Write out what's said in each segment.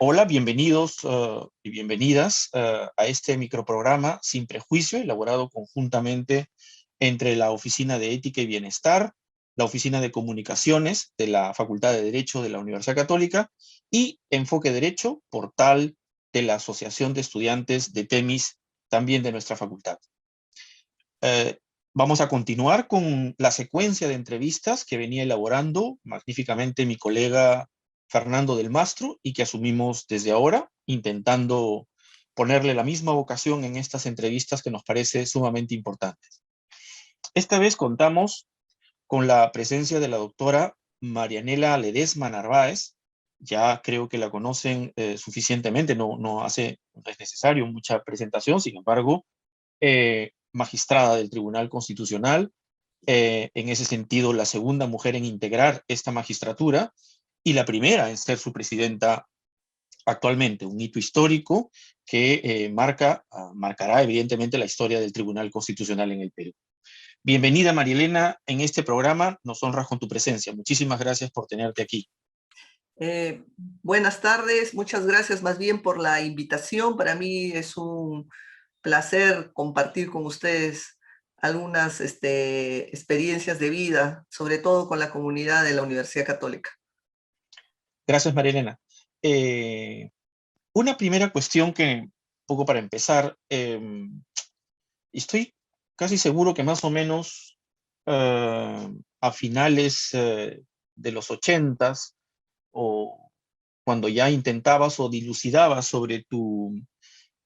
Hola, bienvenidos y bienvenidas a este microprograma Sin Prejuicio, elaborado conjuntamente entre la Oficina de Ética y Bienestar, la Oficina de Comunicaciones de la Facultad de Derecho de la Universidad Católica y Enfoque Derecho, portal de la Asociación de Estudiantes de TEMIS, también de nuestra facultad. Eh, Vamos a continuar con la secuencia de entrevistas que venía elaborando magníficamente mi colega Fernando del Mastro y que asumimos desde ahora, intentando ponerle la misma vocación en estas entrevistas que nos parece sumamente importantes. Esta vez contamos con la presencia de la doctora Marianela Ledesma Narváez. Ya creo que la conocen suficientemente, no es necesario mucha presentación, sin embargo, magistrada del Tribunal Constitucional, en ese sentido la segunda mujer en integrar esta magistratura y la primera en ser su presidenta actualmente, un hito histórico que marcará evidentemente la historia del Tribunal Constitucional en el Perú. Bienvenida, María Elena, en este programa. Nos honras con tu presencia. Muchísimas gracias por tenerte aquí. Buenas tardes, muchas gracias más bien por la invitación. Para mí es un placer compartir con ustedes algunas experiencias de vida, sobre todo con la comunidad de la Universidad Católica. Gracias, María Elena. Una primera cuestión que, un poco para empezar, estoy casi seguro que más o menos a finales de los 80s, o cuando ya intentabas o dilucidabas sobre tu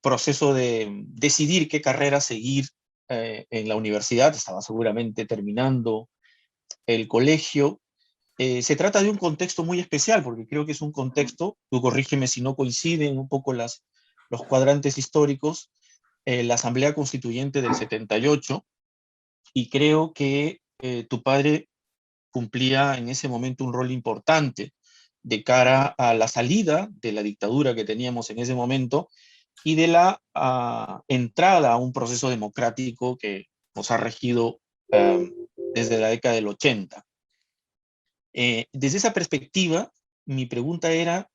proceso de decidir qué carrera seguir en la universidad, estabas seguramente terminando el colegio. Se trata de un contexto muy especial, porque creo que es un contexto, tú corrígeme si no coinciden un poco los cuadrantes históricos, la Asamblea Constituyente del 78, y creo que tu padre cumplía en ese momento un rol importante de cara a la salida de la dictadura que teníamos en ese momento y de la entrada a un proceso democrático que nos ha regido desde la década del 80. Desde esa perspectiva, mi pregunta era,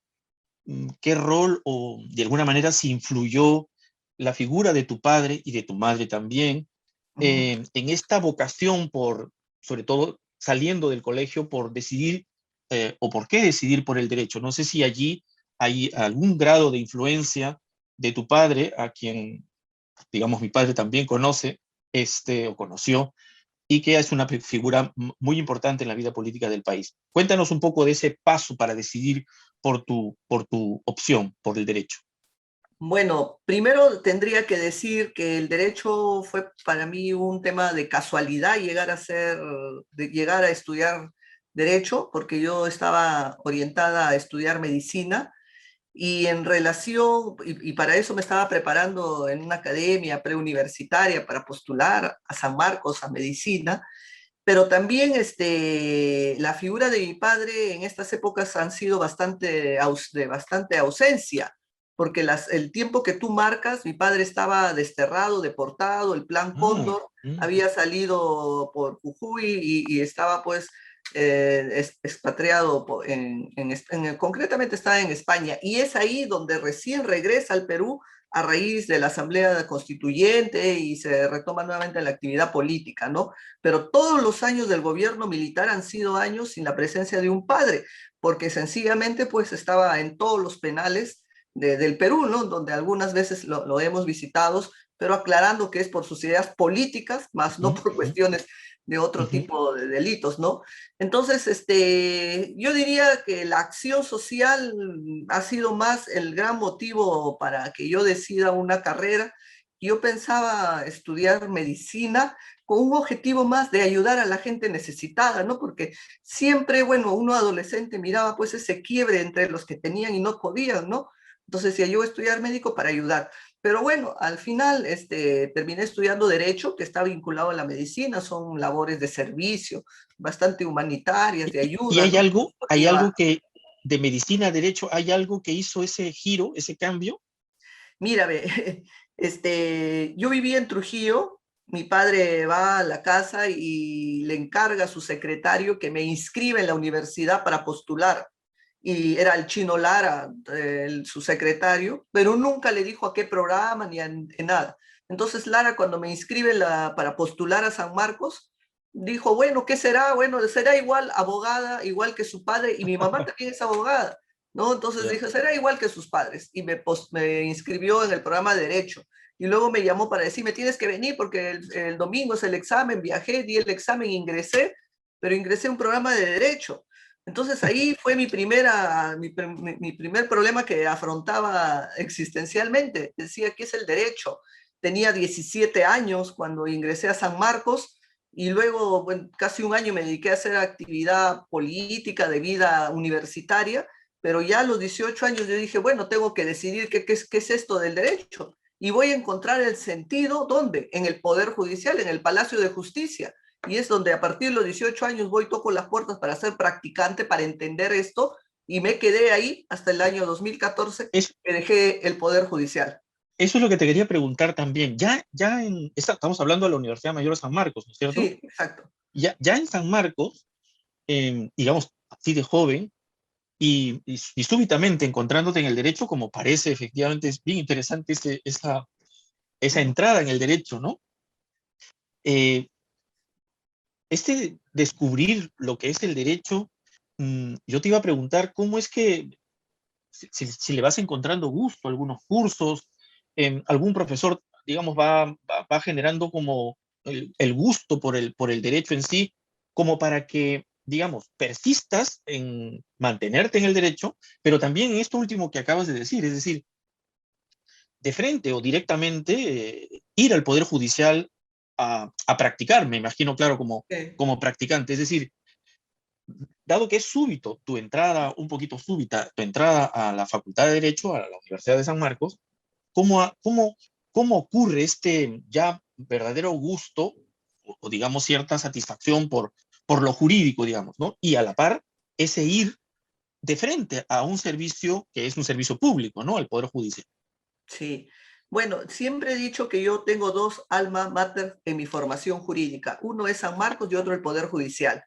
¿qué rol o de alguna manera si influyó la figura de tu padre y de tu madre también en esta vocación por, sobre todo saliendo del colegio, por decidir o por qué decidir por el derecho? No sé si allí hay algún grado de influencia de tu padre, a quien, digamos, mi padre también conoce, o conoció, y que es una figura muy importante en la vida política del país. Cuéntanos un poco de ese paso para decidir por tu opción, por el derecho. Bueno, primero tendría que decir que el derecho fue para mí un tema de casualidad llegar a estudiar derecho, porque yo estaba orientada a estudiar medicina y en relación, y para eso me estaba preparando en una academia preuniversitaria para postular a San Marcos a medicina, pero también la figura de mi padre en estas épocas han sido de bastante ausencia, porque el tiempo que tú marcas, mi padre estaba desterrado, deportado, el Plan Mm, Cóndor mm. había salido por Jujuy y estaba pues expatriado concretamente estaba en España, y es ahí donde recién regresa al Perú a raíz de la Asamblea Constituyente y se retoma nuevamente la actividad política, ¿no? Pero todos los años del gobierno militar han sido años sin la presencia de un padre, porque sencillamente pues estaba en todos los penales del Perú, ¿no? Donde algunas veces lo hemos visitado, pero aclarando que es por sus ideas políticas, más no por cuestiones de otro tipo de delitos, ¿no? Entonces, yo diría que la acción social ha sido más el gran motivo para que yo decida una carrera. Yo pensaba estudiar medicina con un objetivo más de ayudar a la gente necesitada, ¿no? Porque siempre, bueno, uno adolescente miraba pues ese quiebre entre los que tenían y no podían, ¿no? Entonces decía, yo voy a estudiar médico para ayudar. Pero bueno, al final terminé estudiando Derecho, que está vinculado a la medicina, son labores de servicio, bastante humanitarias, de ¿Y ayuda, ¿no? hay algo que, de medicina a derecho, hay algo que hizo ese giro, ese cambio? Mira, yo vivía en Trujillo, mi padre va a la casa y le encarga a su secretario que me inscriba en la universidad para postular. y era el Chino Lara, su secretario, pero nunca le dijo a qué programa ni a nada. Entonces Lara, cuando me inscribe para postular a San Marcos, dijo, bueno, ¿qué será? Bueno, será igual abogada, igual que su padre, y mi mamá también es abogada, ¿no? Entonces Ya. dije, será igual que sus padres, y me inscribió en el programa de Derecho. Y luego me llamó para decirme, tienes que venir porque el domingo es el examen, viajé, di el examen, ingresé, pero ingresé a un programa de Derecho. Entonces ahí fue mi primer problema que afrontaba existencialmente. Decía, ¿qué es el derecho? Tenía 17 años cuando ingresé a San Marcos y luego, bueno, casi un año me dediqué a hacer actividad política de vida universitaria, pero ya a los 18 años yo dije, bueno, tengo que decidir qué es esto del derecho. Y voy a encontrar el sentido, ¿dónde? En el Poder Judicial, en el Palacio de Justicia, y es donde a partir de los 18 años voy, toco las puertas para ser practicante, para entender esto, y me quedé ahí hasta el año 2014, Es, que dejé el Poder Judicial. eso es lo que te quería preguntar también. Estamos hablando de la Universidad Mayor de San Marcos, ¿no es cierto? Sí, exacto. Ya en San Marcos, digamos, así de joven, y súbitamente encontrándote en el derecho, como parece, efectivamente, es bien interesante esa entrada en el derecho, ¿no? Eh, descubrir lo que es el derecho, yo te iba a preguntar cómo es que, si le vas encontrando gusto a algunos cursos, algún profesor, digamos, va generando como el gusto por el derecho en sí, como para que, digamos, persistas en mantenerte en el derecho, pero también en esto último que acabas de decir, es decir, de frente o directamente ir al Poder Judicial a practicar, me imagino, claro, Sí. como practicante. Es decir, dado que es súbito tu entrada, un poquito súbita, tu entrada a la Facultad de Derecho, a la Universidad de San Marcos, ¿cómo ocurre este ya verdadero gusto o digamos cierta satisfacción por lo jurídico, digamos, ¿no? Y a la par, ese ir de frente a un servicio que es un servicio público, ¿no? Al Poder Judicial. Sí. Bueno, siempre he dicho que yo tengo dos alma mater en mi formación jurídica. Uno es San Marcos y otro el Poder Judicial.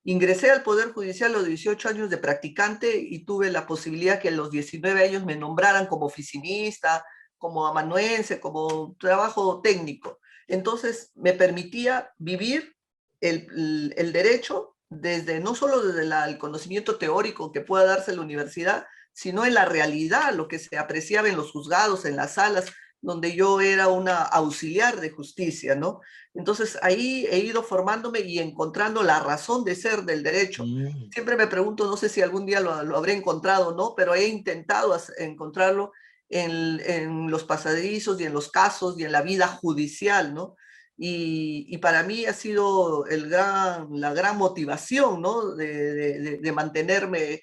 Ingresé al Poder Judicial a los 18 años de practicante y tuve la posibilidad que a los 19 años me nombraran como oficinista, como amanuense, como trabajo técnico. Entonces me permitía vivir el derecho desde, no solo desde el conocimiento teórico que pueda darse en la universidad, sino en la realidad, lo que se apreciaba en los juzgados, en las salas, donde yo era una auxiliar de justicia, ¿no? Entonces ahí he ido formándome y encontrando la razón de ser del derecho. Mm. Siempre me pregunto, no sé si algún día lo habré encontrado o no, pero he intentado encontrarlo en los pasadizos y en los casos y en la vida judicial, ¿no? Y para mí ha sido la gran motivación, ¿no? De mantenerme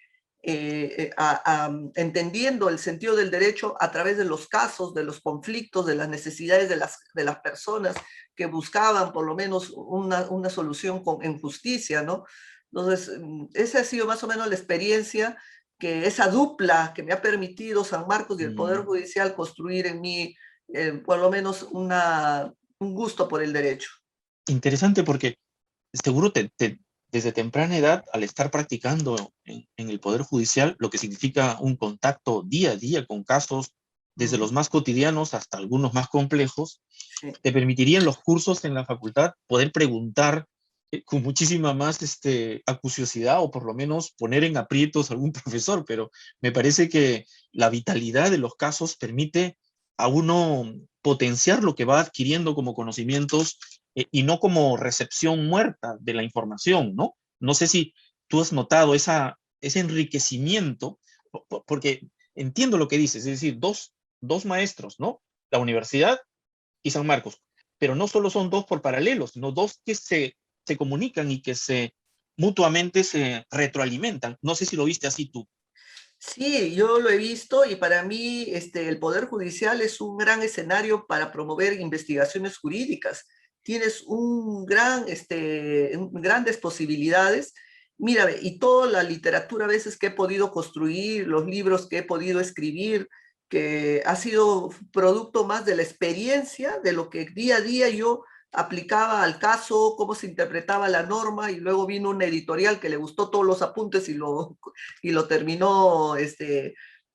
entendiendo el sentido del derecho a través de los casos, de los conflictos, de las necesidades de las personas que buscaban por lo menos una solución en justicia, ¿no? Entonces, esa ha sido más o menos la experiencia que esa dupla que me ha permitido San Marcos y el Poder Mm. Judicial construir en mí, por lo menos un gusto por el derecho. Interesante porque seguro desde temprana edad, al estar practicando en el Poder Judicial, lo que significa un contacto día a día con casos, desde los más cotidianos hasta algunos más complejos, Sí. te permitirían los cursos en la facultad poder preguntar con muchísima más acuciosidad o por lo menos poner en aprietos a algún profesor, pero me parece que la vitalidad de los casos permite a uno potenciar lo que va adquiriendo como conocimientos y no como recepción muerta de la información, ¿no? No sé si tú has notado ese enriquecimiento, porque entiendo lo que dices, es decir, dos maestros, ¿no? La universidad y San Marcos, pero no solo son dos por paralelo, sino dos que se comunican y que mutuamente se retroalimentan. No sé si lo viste así tú. Sí, yo lo he visto y para mí el Poder Judicial es un gran escenario para promover investigaciones jurídicas. Tienes grandes posibilidades. Mira, ve, y toda la literatura a veces que he podido construir, los libros que he podido escribir, que ha sido producto más de la experiencia, de lo que día a día yo aplicaba al caso, cómo se interpretaba la norma, y luego vino una editorial que le gustó todos los apuntes y lo terminó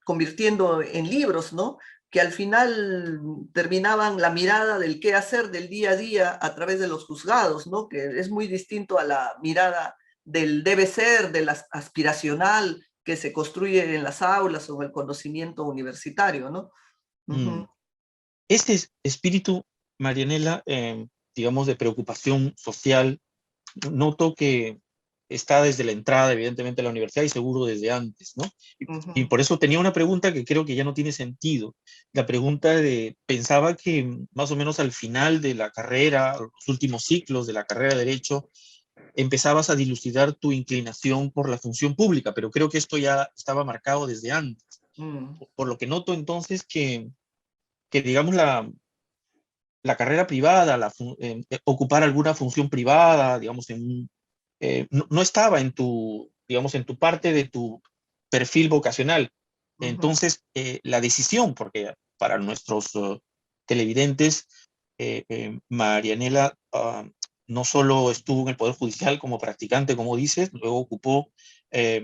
convirtiendo en libros, ¿no? Que al final terminaban la mirada del qué hacer del día a día a través de los juzgados, ¿no? Que es muy distinto a la mirada del debe ser, del aspiracional que se construye en las aulas o el conocimiento universitario, ¿no? Mm. Ujú, Este espíritu, Marianela, digamos, de preocupación social, noto que está desde la entrada, evidentemente, a la universidad y seguro desde antes, ¿no? Y ujú, por eso tenía una pregunta que creo que ya no tiene sentido. La pregunta de, pensaba que más o menos al final de la carrera, los últimos ciclos de la carrera de Derecho, empezabas a dilucidar tu inclinación por la función pública, pero creo que esto ya estaba marcado desde antes. mm, Por lo que noto entonces que digamos, la carrera privada, ocupar alguna función privada, digamos, no estaba en tu, digamos, en tu parte de tu perfil vocacional. ujú, Entonces, la decisión, porque para nuestros televidentes, Marianela no solo estuvo en el Poder Judicial como practicante, como dices, luego ocupó eh,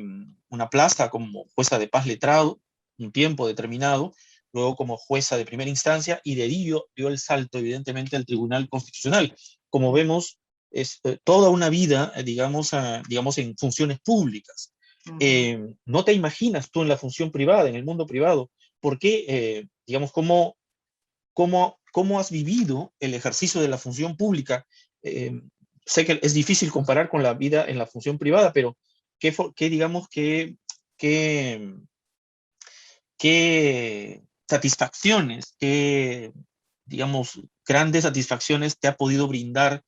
una plaza como jueza de paz letrado, un tiempo determinado, luego como jueza de primera instancia, y de ahí dio el salto, evidentemente, al Tribunal Constitucional. Como vemos, es toda una vida, digamos, en funciones públicas. ujú. No te imaginas tú en la función privada, en el mundo privado, ¿por qué, digamos, cómo has vivido el ejercicio de la función pública? Eh, Sé que es difícil comparar con la vida en la función privada, pero digamos, qué, qué satisfacciones, qué, digamos, grandes satisfacciones te ha podido brindar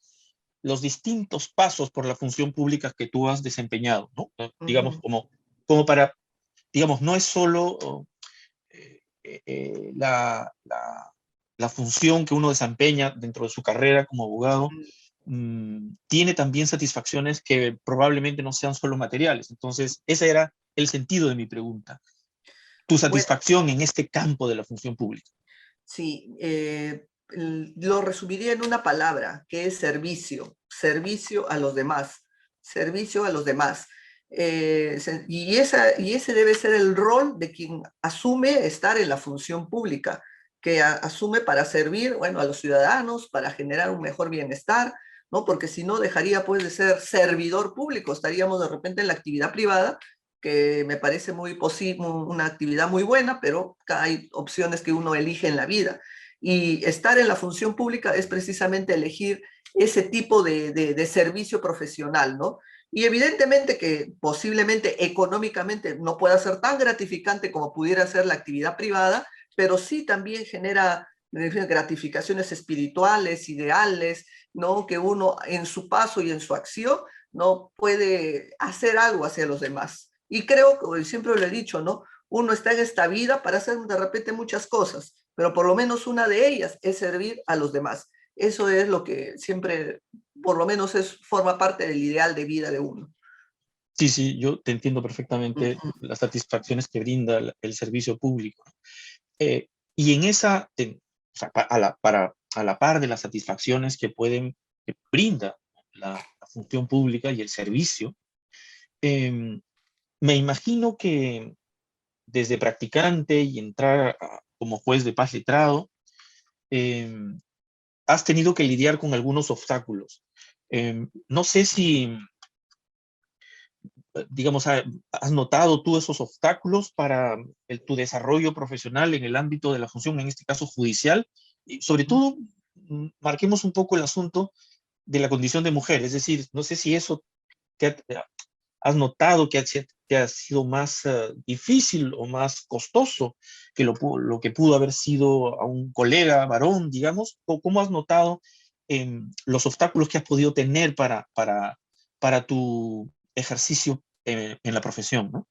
los distintos pasos por la función pública que tú has desempeñado, ¿no? Digamos, Ujú, como para, digamos, no es solo la función que uno desempeña dentro de su carrera como abogado, ujú. tiene también satisfacciones que probablemente no sean solo materiales. Entonces, ese era el sentido de mi pregunta. Tu Bueno, satisfacción en este campo de la función pública. sí, lo resumiría en una palabra, que es servicio, servicio a los demás, servicio a los demás. Y ese debe ser el rol de quien asume estar en la función pública, que asume para servir, bueno, a los ciudadanos, para generar un mejor bienestar, ¿no? Porque si no, dejaría pues de ser servidor público, estaríamos de repente en la actividad privada, que me parece muy posible, una actividad muy buena, pero hay opciones que uno elige en la vida. Y estar en la función pública es precisamente elegir ese tipo de servicio profesional, ¿no? Y evidentemente que posiblemente económicamente no pueda ser tan gratificante como pudiera ser la actividad privada, pero sí también genera gratificaciones espirituales, ideales, ¿no? Que uno en su paso y en su acción, ¿no? Puede hacer algo hacia los demás. Y creo, como siempre lo he dicho, ¿no? Uno está en esta vida para hacer de repente muchas cosas, pero por lo menos una de ellas es servir a los demás. Eso es lo que siempre, por lo menos, forma parte del ideal de vida de uno. Sí, sí, yo te entiendo Uh perfectamente -huh. las satisfacciones que brinda el servicio público. Eh, y en esa, o sea, a la par de las satisfacciones que brinda la función pública y el servicio, eh, me imagino que desde practicante y entrar como juez de paz letrado, eh, has tenido que lidiar con algunos obstáculos. No sé si, digamos, has notado tú esos obstáculos para tu desarrollo profesional en el ámbito de la función, en este caso judicial, y sobre todo, marquemos un poco el asunto de la condición de mujer, es decir, no sé si eso has notado que te ha sido más difícil o más costoso que lo que pudo haber sido a un colega varón, digamos, o cómo has notado los obstáculos que has podido tener para tu ejercicio en la profesión, ¿no?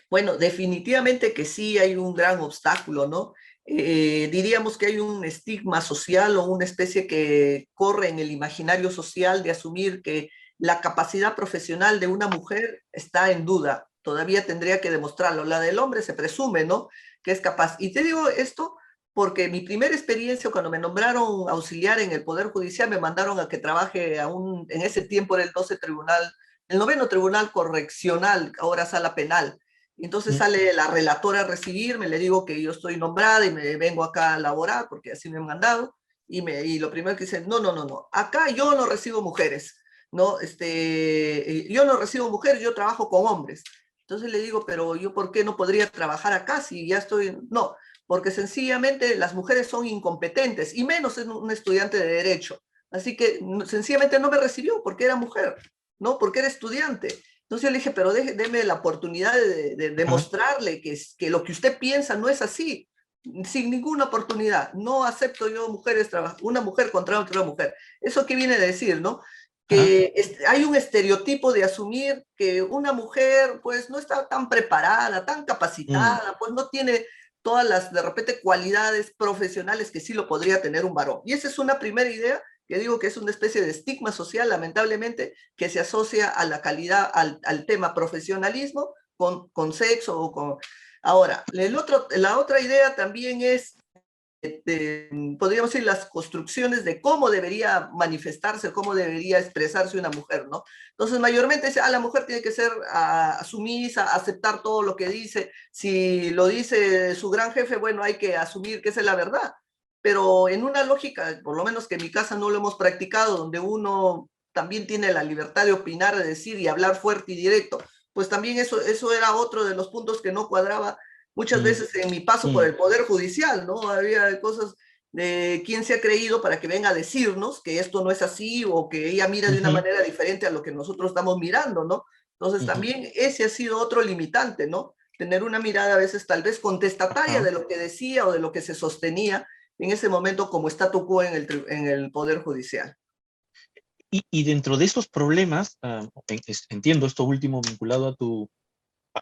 Bueno, definitivamente que sí hay un gran obstáculo, ¿no? Diríamos que hay un estigma social o una especie que corre en el imaginario social de asumir que la capacidad profesional de una mujer está en duda. Todavía tendría que demostrarlo. La del hombre se presume, ¿no? Que es capaz. Y te digo esto porque mi primera experiencia cuando me nombraron auxiliar en el Poder Judicial, me mandaron a que trabaje en ese tiempo era el 12 tribunal, el noveno tribunal correccional, ahora sala penal. Entonces Mm. sale la relatora a recibirme, le digo que yo estoy nombrada y me vengo acá a laborar, porque así me han mandado, y lo primero que dicen, no, no, no, no, acá yo no recibo mujeres, ¿no? Yo no recibo mujeres, yo trabajo con hombres. Entonces le digo, pero yo ¿por qué no podría trabajar acá si ya estoy? No, porque sencillamente las mujeres son incompetentes, y menos en un estudiante de derecho. Así que sencillamente no me recibió porque era mujer, ¿no? Porque era estudiante. Entonces yo le dije, pero déme la oportunidad de Ah, demostrarle que lo que usted piensa no es así, sin ninguna oportunidad. No acepto yo una mujer contra otra mujer. ¿Eso qué viene a decir, no? ah, Que hay un estereotipo de asumir que una mujer pues no está tan preparada, tan mm, capacitada, pues no tiene todas las, de repente, cualidades profesionales que sí lo podría tener un varón. Y esa es una primera idea que digo que es una especie de estigma social, lamentablemente, que se asocia a la calidad, al tema profesionalismo con sexo o con... Ahora, la otra idea también es podríamos decir, las construcciones de cómo debería manifestarse, cómo debería expresarse una mujer, ¿no? Entonces, mayormente dice, la mujer tiene que ser sumisa, aceptar todo lo que dice. Si lo dice su gran jefe, bueno, hay que asumir que esa es la verdad. Pero en una lógica, por lo menos que en mi casa no lo hemos practicado, donde uno también tiene la libertad de opinar, de decir y hablar fuerte y directo, pues también eso era otro de los puntos que no cuadraba muchas mm, veces en mi paso por mm, el Poder Judicial, ¿no? Había cosas de quién se ha creído para que venga a decirnos que esto no es así o que ella mira de una ujú, manera diferente a lo que nosotros estamos mirando, ¿no? Entonces ujú, también ese ha sido otro limitante, ¿no? Tener una mirada a veces tal vez contestataria ajá. de lo que decía o de lo que se sostenía en ese momento como statu quo en el Poder Judicial. Y dentro de esos problemas, entiendo esto último vinculado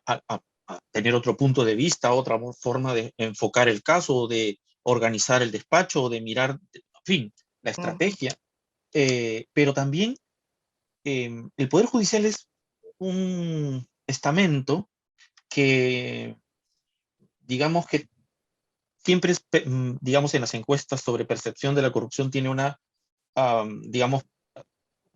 a a tener otro punto de vista, otra forma de enfocar el caso, o de organizar el despacho, o de mirar, en fin, la Uh -huh. estrategia. Pero también el Poder Judicial es un estamento que, digamos que siempre es, digamos, en las encuestas sobre percepción de la corrupción, tiene una, digamos,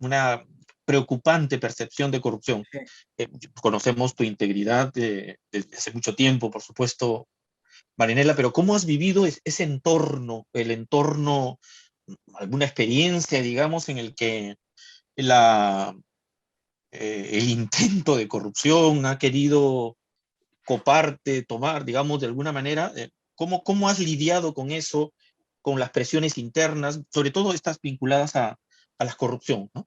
una preocupante percepción de corrupción. Sí. Conocemos tu integridad desde hace mucho tiempo, por supuesto, Marinela, pero ¿cómo has vivido ese entorno, el entorno, alguna experiencia, digamos, en el que la, el intento de corrupción ha querido coparte, tomar, digamos, de alguna manera? ¿Cómo has lidiado con eso, con las presiones internas, sobre todo estas vinculadas a la corrupción, ¿no?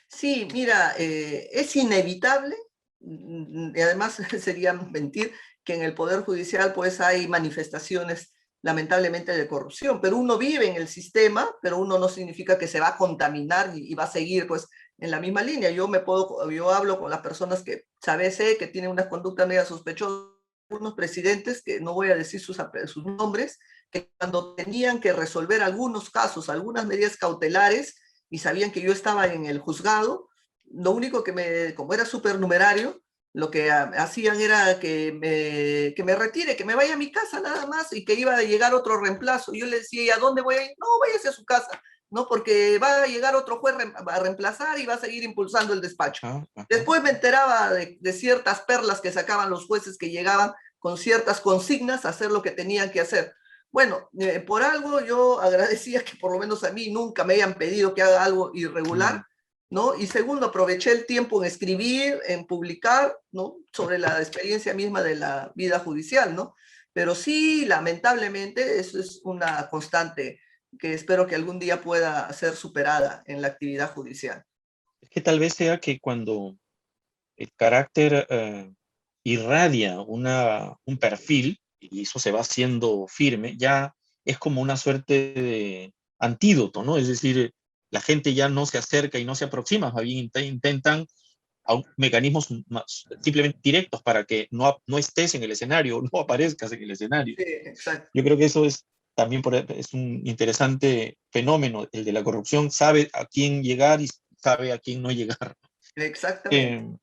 Sí, mira, es inevitable, y además sería mentir que en el Poder Judicial pues hay manifestaciones lamentablemente de corrupción, pero uno vive en el sistema, pero uno no significa que se va a contaminar y va a seguir pues en la misma línea. Yo hablo con las personas que sé que tienen una conducta media sospechosa, unos presidentes, que no voy a decir sus nombres, que cuando tenían que resolver algunos casos, algunas medidas cautelares, y sabían que yo estaba en el juzgado, lo único como era supernumerario, lo que hacían era que me retire, que me vaya a mi casa nada más y que iba a llegar otro reemplazo. Y yo le decía, ¿y a dónde voy a ir? No, váyase a su casa, ¿no? Porque va a llegar otro juez a reemplazar y va a seguir impulsando el despacho. Ah, ajá. Después me enteraba de ciertas perlas que sacaban los jueces que llegaban con ciertas consignas a hacer lo que tenían que hacer. Bueno, por algo yo agradecía que por lo menos a mí nunca me hayan pedido que haga algo irregular, Mm, ¿no? Y segundo, aproveché el tiempo en escribir, en publicar, ¿no? Sobre la experiencia misma de la vida judicial, ¿no? Pero sí, lamentablemente, eso es una constante que espero que algún día pueda ser superada en la actividad judicial. es que tal vez sea que cuando el carácter irradia un perfil, y eso se va haciendo firme, ya es como una suerte de antídoto, ¿no? Es decir, la gente ya no se acerca y no se aproxima, más bien intentan mecanismos más, simplemente directos para que no estés en el escenario, no aparezcas en el escenario. Sí, exacto. Yo creo que eso es también es un interesante fenómeno, el de la corrupción, sabe a quién llegar y sabe a quién no llegar. Exactamente.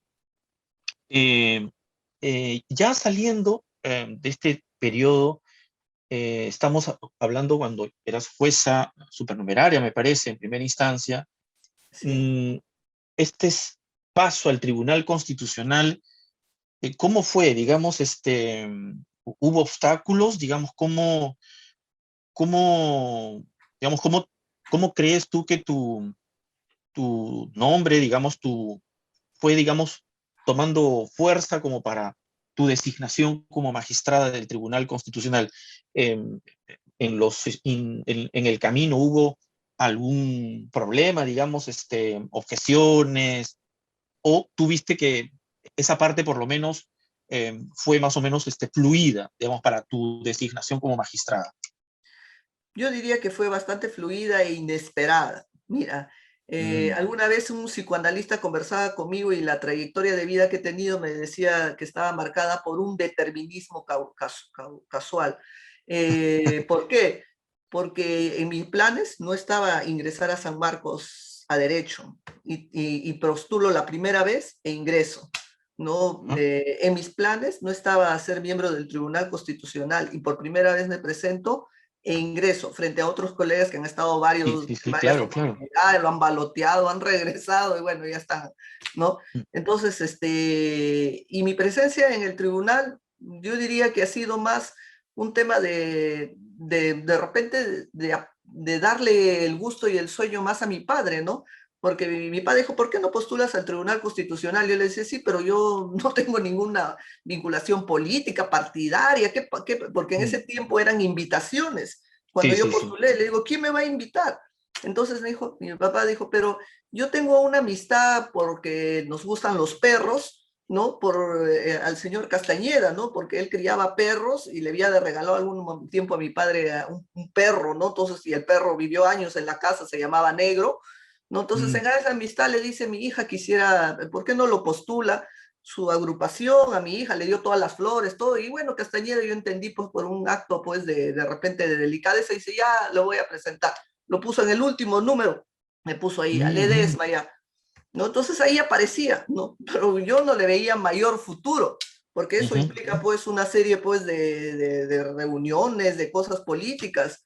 Eh, ya saliendo de este periodo, estamos hablando cuando eras jueza supernumeraria, me parece, en primera instancia. Sí. Mm, este paso al Tribunal Constitucional, ¿cómo fue? Digamos, ¿hubo obstáculos? Digamos, cómo, digamos, cómo crees tú que tu nombre, digamos, fue, digamos, tomando fuerza como para tu designación como magistrada del Tribunal Constitucional? Em, en el camino hubo algún problema, digamos, objeciones, o tuviste que esa parte por lo menos fue más o menos fluida, digamos, para tu designación como magistrada. Yo diría que fue bastante fluida e inesperada. Mira, Mm, alguna vez un psicoanalista conversaba conmigo y la trayectoria de vida que he tenido me decía que estaba marcada por un determinismo casual. ¿Por qué? Porque en mis planes no estaba ingresar a San Marcos a derecho y postulo la primera vez e ingreso. No, ajá. en mis planes no estaba ser miembro del Tribunal Constitucional y por primera vez me presento e ingreso frente a otros colegas que han estado Sí, varios, sí, sí, varias claro, claro. oportunidades, lo han baloteado, han regresado y bueno, ya están, ¿no? Mm, Entonces, y mi presencia en el tribunal, yo diría que ha sido más un tema de repente de darle el gusto y el sueño más a mi padre, ¿no? Porque mi padre dijo, ¿por qué no postulas al Tribunal Constitucional? Yo le decía, sí, pero yo no tengo ninguna vinculación política, partidaria, porque en ese mm. tiempo eran invitaciones. Cuando Sí, yo sí, sí. postulé, le digo, ¿quién me va a invitar? Entonces me dijo, mi papá dijo, pero yo tengo una amistad porque nos gustan los perros, ¿no? Al señor Castañeda, ¿no? Porque él criaba perros y le había de regalado algún tiempo a mi padre un perro, ¿no? Entonces, y el perro vivió años en la casa, se llamaba Negro, ¿no? Entonces, Mm, en esa amistad le dice mi hija, quisiera, ¿por qué no lo postula? Su agrupación, a mi hija le dio todas las flores, todo, y bueno, Castañeda yo entendí pues por un acto pues de repente de delicadeza, y dice, ya lo voy a presentar. Lo puso en el último número, me puso ahí, a mm, Ledesma ya, ¿no? Entonces ahí aparecía, ¿no? Pero yo no le veía mayor futuro, porque eso ujú. implica pues una serie pues de reuniones, de cosas políticas.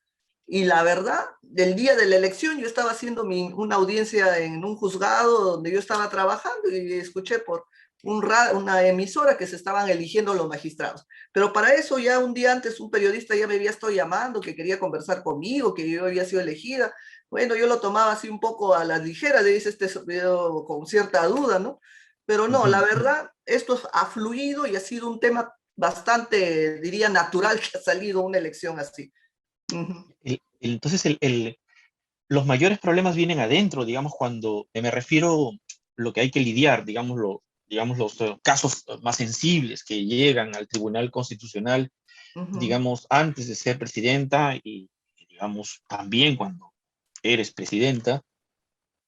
Y la verdad, del día de la elección yo estaba haciendo una audiencia en un juzgado donde yo estaba trabajando y escuché por una emisora que se estaban eligiendo los magistrados. Pero para eso ya un día antes un periodista ya me había estado llamando, que quería conversar conmigo, que yo había sido elegida. Bueno, yo lo tomaba así un poco a la ligera, le dice este video con cierta duda, ¿no? Pero no, la Ujú. verdad, esto ha fluido y ha sido un tema bastante, diría, natural que ha salido una elección así. Ujú, Entonces, los mayores problemas vienen adentro, digamos, cuando me refiero lo que hay que lidiar, digamos los casos más sensibles que llegan al Tribunal Constitucional, ujú, digamos, antes de ser presidenta digamos, también cuando eres presidenta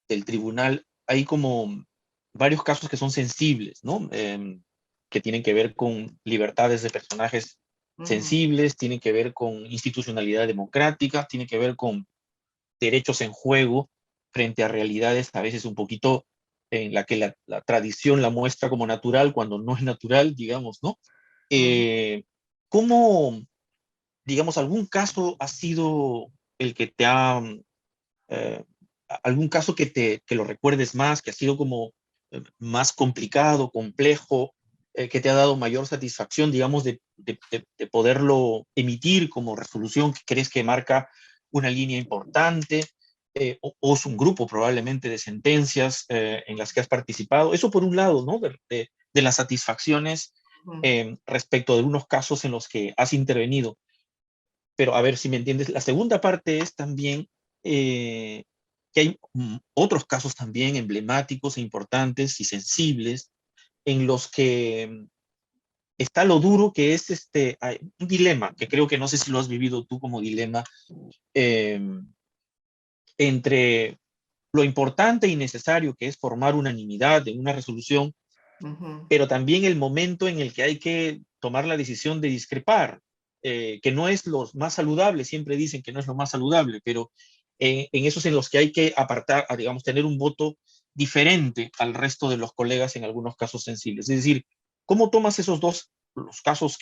del tribunal, hay como varios casos que son sensibles, ¿no? Que tienen que ver con libertades de personajes ujú, sensibles, tienen que ver con institucionalidad democrática, tienen que ver con derechos en juego frente a realidades a veces un poquito en la que la tradición la muestra como natural cuando no es natural, digamos, ¿no? ujú. Eh, ¿Cómo, digamos, algún caso ha sido el que te ha, eh, algún caso que lo recuerdes más, que ha sido como más complicado, complejo, que te ha dado mayor satisfacción, digamos, de poderlo emitir como resolución que crees que marca una línea importante, o es un grupo probablemente de sentencias en las que has participado? Eso por un lado, ¿no? De las satisfacciones Ujú. respecto de unos casos en los que has intervenido. Pero a ver si me entiendes, la segunda parte es también eh, que hay otros casos también emblemáticos e importantes y sensibles en los que está lo duro que es hay un dilema, que creo que no sé si lo has vivido tú como dilema, eh, entre lo importante y necesario que es formar unanimidad en una resolución, Ujú, pero también el momento en el que hay que tomar la decisión de discrepar, que no es lo más saludable, siempre dicen que no es lo más saludable, pero en esos en los que hay que apartar, digamos, tener un voto diferente al resto de los colegas en algunos casos sensibles. Es decir, ¿cómo tomas esos dos, los casos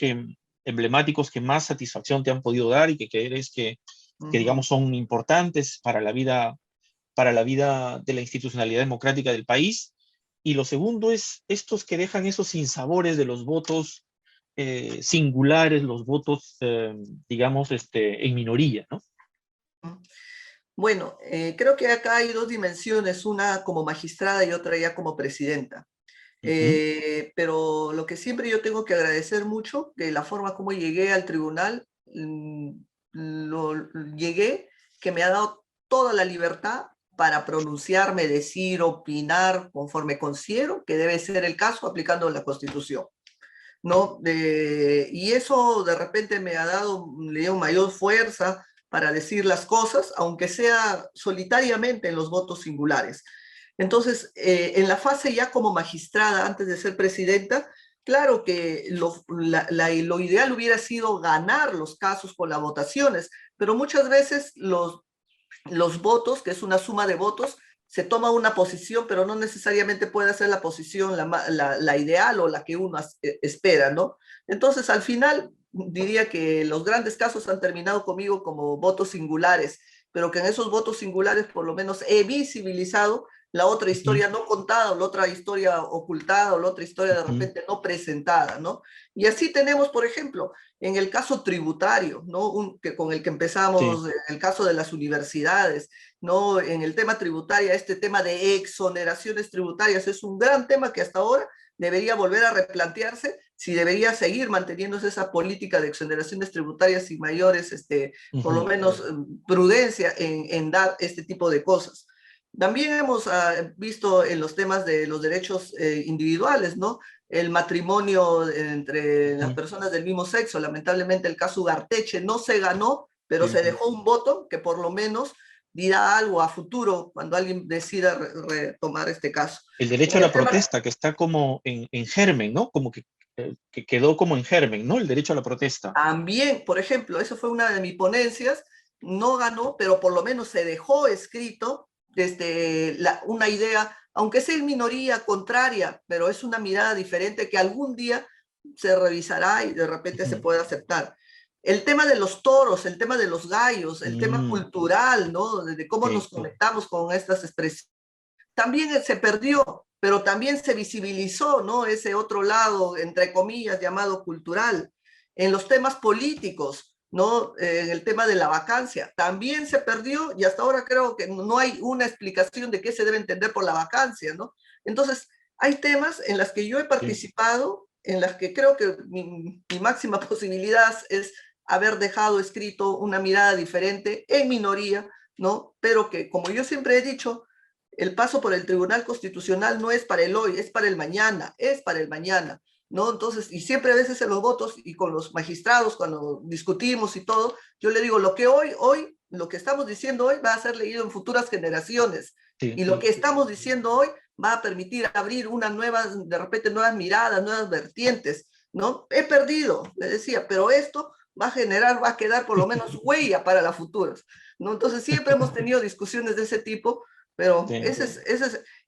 emblemáticos que más satisfacción te han podido dar y que crees que Ujú. digamos, son importantes para la vida de la institucionalidad democrática del país. Y lo segundo es estos que dejan esos sinsabores de los votos singulares, los votos, digamos, en minoría, ¿no? Bueno, creo que acá hay dos dimensiones, una como magistrada y otra ya como presidenta. Ujú, Pero lo que siempre yo tengo que agradecer mucho, que la forma como llegué al tribunal, llegué, que me ha dado toda la libertad para pronunciarme, decir, opinar conforme considero que debe ser el caso aplicando la Constitución. ¿No? Y eso de repente me ha dado, le dio mayor fuerza para decir las cosas, aunque sea solitariamente en los votos singulares. Entonces, en la fase ya como magistrada, antes de ser presidenta, claro que lo ideal hubiera sido ganar los casos con las votaciones, pero muchas veces los votos, que es una suma de votos, se toma una posición, pero no necesariamente puede ser la posición la ideal o la que uno espera, ¿no? Entonces, al final, diría que los grandes casos han terminado conmigo como votos singulares, pero que en esos votos singulares por lo menos he visibilizado la otra ujú, historia no contada, o la otra historia ocultada, o la otra historia de ujú. repente no presentada, ¿no? Y así tenemos, por ejemplo, en el caso tributario, ¿no? Con el que Sí. empezamos, el caso de las universidades, ¿no? En el tema tributario, este tema de exoneraciones tributarias es un gran tema que hasta ahora debería volver a replantearse si debería seguir manteniéndose esa política de exoneraciones tributarias y mayores, por lo Ujú, menos, prudencia en dar este tipo de cosas. También hemos visto en los temas de los derechos individuales, ¿no? El matrimonio entre las ujú. personas del mismo sexo. Lamentablemente el caso Ugarteche no se ganó, pero Sí. se dejó un voto que por lo menos dirá algo a futuro cuando alguien decida retomar este caso. El derecho En a el la tema protesta, que está como en germen, ¿no? Como que quedó como en germen, ¿no? El derecho a la protesta. también, por ejemplo, eso fue una de mis ponencias, no ganó, pero por lo menos se dejó escrito desde una idea, aunque sea en minoría contraria, pero es una mirada diferente que algún día se revisará y de repente se Ujú. puede aceptar. El tema de los toros, el tema de los gallos, el tema Mm, cultural, ¿no? De cómo sí, nos conectamos con estas expresiones también se perdió, pero también se visibilizó, ¿no? Ese otro lado, entre comillas, llamado cultural. En los temas políticos, ¿no? En el tema de la vacancia, también se perdió y hasta ahora creo que no hay una explicación de qué se debe entender por la vacancia, ¿no? Entonces, hay temas en las que yo he sí. participado, en las que creo que mi máxima posibilidad es haber dejado escrito una mirada diferente en minoría, ¿no? Pero que, como yo siempre he dicho, el paso por el Tribunal Constitucional no es para el hoy, es para el mañana, es para el mañana, ¿no? Entonces, y siempre a veces en los votos y con los magistrados, cuando discutimos y todo, yo le digo, lo que lo que estamos diciendo hoy va a ser leído en futuras generaciones. Sí. Y lo que estamos diciendo hoy va a permitir abrir una nueva, de repente, nuevas miradas, nuevas vertientes, ¿no? He perdido, le decía, pero esto va a generar, va a quedar por lo menos huella para las futuras, ¿no? Entonces, siempre hemos tenido discusiones de ese tipo, pero Sí.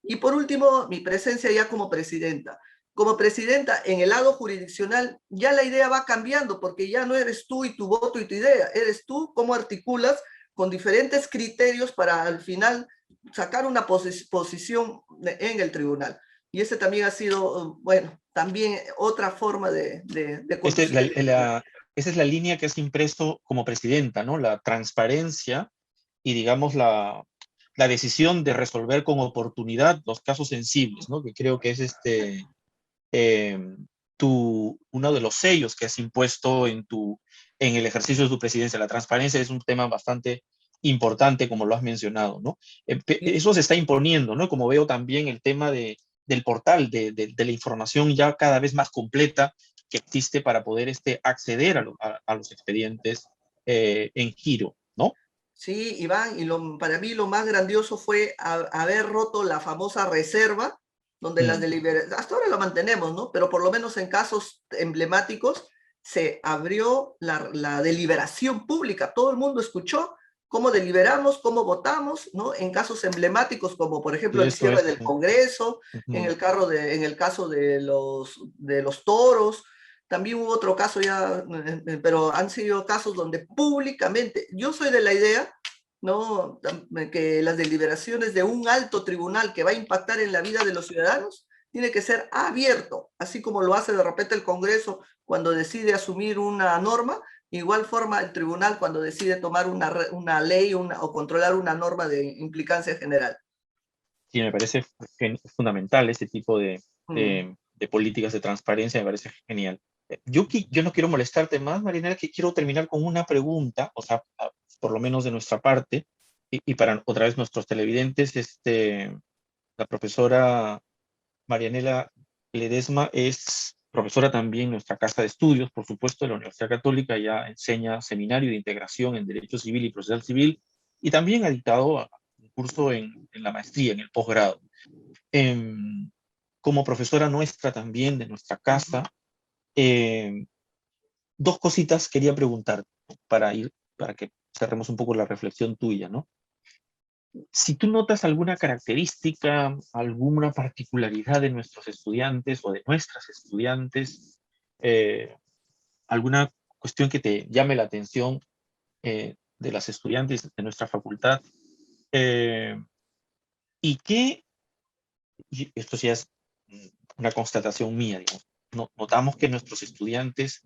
y por último, mi presencia ya como presidenta. Como presidenta, en el lado jurisdiccional, ya la idea va cambiando, porque ya no eres tú y tu voto y tu idea, eres tú cómo articulas con diferentes criterios para al final sacar una posición en el tribunal. Y ese también ha sido, bueno, también otra forma de Este, conducir. esa es la línea que has impreso como presidenta, ¿no? La transparencia y, digamos, la decisión de resolver con oportunidad los casos sensibles, ¿no? Que creo que es eh, uno de los sellos que has impuesto en el ejercicio de tu presidencia. La transparencia es un tema bastante importante, como lo has mencionado, ¿no? Eso se está imponiendo, ¿no? Como veo también el tema del portal, de la información ya cada vez más completa que existe para poder acceder a los expedientes en giro, ¿no? Sí, Iván, y para mí lo más grandioso fue haber roto la famosa reserva, donde las Mm, deliberaciones, hasta ahora lo mantenemos, ¿no? Pero por lo menos en casos emblemáticos se abrió la deliberación pública, todo el mundo escuchó cómo deliberamos, cómo votamos, ¿no? En casos emblemáticos como por ejemplo y el eso cierre es. del Congreso, Ujú, en el caso de los toros, también hubo otro caso ya, pero han sido casos donde públicamente, yo soy de la idea, ¿no?, que las deliberaciones de un alto tribunal que va a impactar en la vida de los ciudadanos tiene que ser abierto, así como lo hace de repente el Congreso cuando decide asumir una norma, igual forma el tribunal cuando decide tomar una ley o controlar una norma de implicancia general. Sí, me parece fundamental ese tipo Mm. de políticas de transparencia, me parece genial. Yo no quiero molestarte más, Marinela, que quiero terminar con una pregunta, o sea, por lo menos de nuestra parte, y para otra vez nuestros televidentes, la profesora Marianela Ledesma es profesora también en nuestra casa de estudios, por supuesto, de la Universidad Católica. Ya enseña seminario de integración en Derecho Civil y Procesal Civil, y también ha dictado un curso en la maestría, en el posgrado. Em, Como profesora nuestra también, de nuestra casa, em, dos cositas quería preguntar para que cerremos un poco la reflexión tuya, ¿no? Si tú notas alguna característica, alguna particularidad de nuestros estudiantes o de nuestras estudiantes, eh, alguna cuestión que te llame la atención de las estudiantes de nuestra facultad, eh, y que, y esto sí es una constatación mía, digamos, notamos que nuestros estudiantes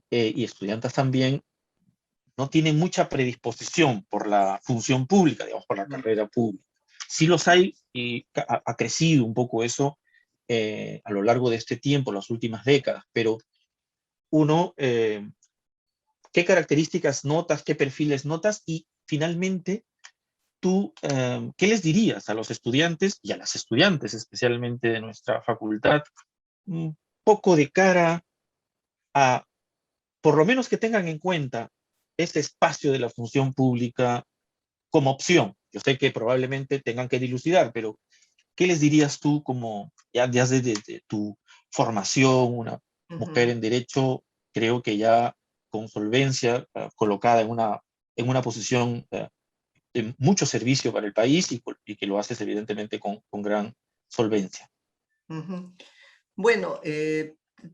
y estudiantas también no tienen mucha predisposición por la función pública, digamos, por la carrera pública. Sí los hay y ha crecido un poco eso a lo largo de este tiempo, las últimas décadas, pero uno, ¿qué características notas, qué perfiles notas? Y finalmente, tú, ¿qué les dirías a los estudiantes y a las estudiantes, especialmente de nuestra facultad, un poco de cara a, por lo menos que tengan en cuenta este espacio de la función pública como opción? Yo sé que probablemente tengan que dilucidar, pero ¿qué les dirías tú como, ya desde tu formación, una mujer Ujú. en derecho, creo que ya con solvencia, colocada en una posición de mucho servicio para el país y que lo haces evidentemente con gran solvencia? Ujú. Bueno,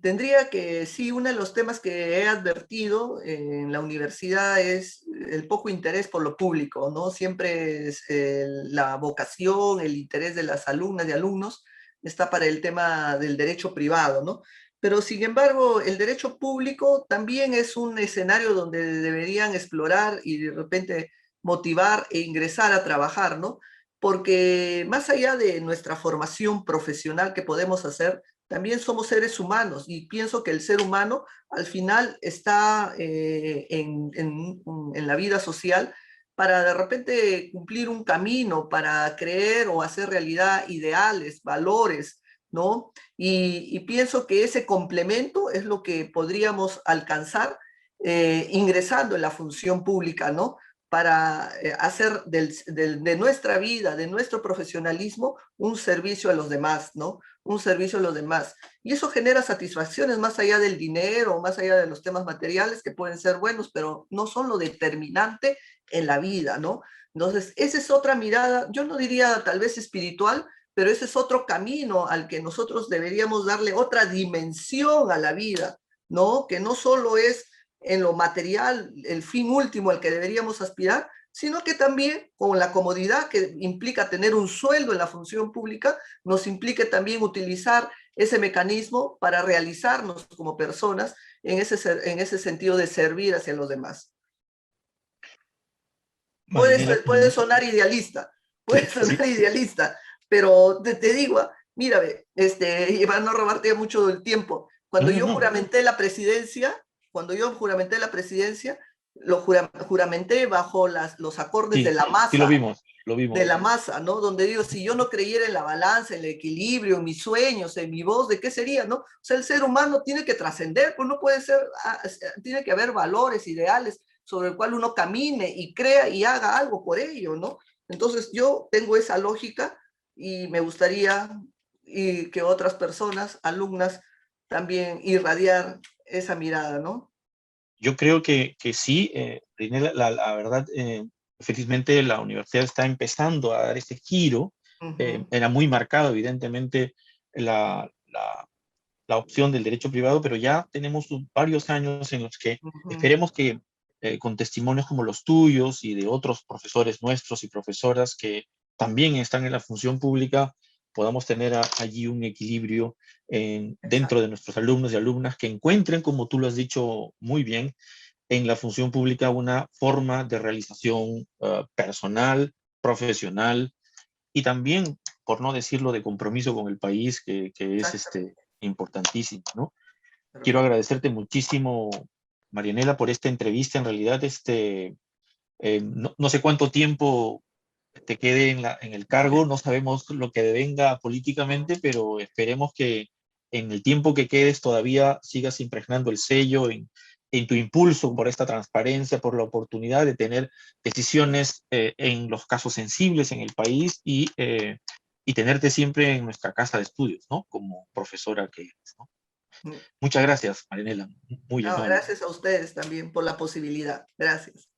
tendría que, sí, uno de los temas que he advertido en la universidad es el poco interés por lo público, ¿no? Siempre es, la vocación, el interés de las alumnas y alumnos está para el tema del derecho privado, ¿no? Pero sin embargo, el derecho público también es un escenario donde deberían explorar y de repente motivar e ingresar a trabajar, ¿no? Porque más allá de nuestra formación profesional que podemos hacer, también somos seres humanos y pienso que el ser humano al final está en la vida social para de repente cumplir un camino, para creer o hacer realidad ideales, valores, ¿no? Y pienso que ese complemento es lo que podríamos alcanzar ingresando en la función pública, ¿no? Para hacer de nuestra vida, de nuestro profesionalismo, un servicio a los demás, ¿no? Un servicio a los demás. Y eso genera satisfacciones más allá del dinero, más allá de los temas materiales que pueden ser buenos, pero no son lo determinante en la vida, ¿no? Entonces, esa es otra mirada, yo no diría tal vez espiritual, pero ese es otro camino al que nosotros deberíamos darle otra dimensión a la vida, ¿no? Que no solo es en lo material el fin último al que deberíamos aspirar, sino que también con la comodidad que implica tener un sueldo en la función pública, nos implique también utilizar ese mecanismo para realizarnos como personas en ese sentido de servir hacia los demás. Marinela, Puede sonar idealista, puede sí, sonar idealista, pero te digo, mira, y para no robarte mucho del tiempo, no, cuando no, yo no, juramenté la presidencia, lo juramenté bajo los acordes sí, sí lo de la vimos. masa, ¿no? Donde digo, si yo no creyera en la balanza, en el equilibrio, en mis sueños, en mi voz, ¿de qué sería, no? O sea, el ser humano tiene que trascender, pues no puede ser, tiene que haber valores, ideales sobre el cual uno camine y crea y haga algo por ello, ¿no? Entonces yo tengo esa lógica y me gustaría y que otras personas, alumnas, también irradiar esa mirada, ¿no? Yo creo que sí, Marinela, la verdad, felizmente la universidad está empezando a dar ese giro. Uh -huh. Era muy marcado, evidentemente, la, la, la opción del derecho privado, pero ya tenemos varios años en los que Ujú. esperemos que con testimonios como los tuyos y de otros profesores nuestros y profesoras que también están en la función pública, podamos tener allí un equilibrio dentro Exacto. de nuestros alumnos y alumnas que encuentren, como tú lo has dicho muy bien, en la función pública una forma de realización personal, profesional y también, por no decirlo, de compromiso con el país, que es Exactamente. importantísimo, ¿no? Quiero Perfecto. agradecerte muchísimo, Marianela, por esta entrevista. En realidad, no sé cuánto tiempo te quede en el cargo, no sabemos lo que devenga políticamente, pero esperemos que en el tiempo que quedes todavía sigas impregnando el sello en tu impulso por esta transparencia, por la oportunidad de tener decisiones en los casos sensibles en el país y tenerte siempre en nuestra casa de estudios, ¿no? Como profesora que eres, ¿no? Mm. Muchas gracias, Marinela, muy No, amable. gracias a ustedes también por la posibilidad. Gracias.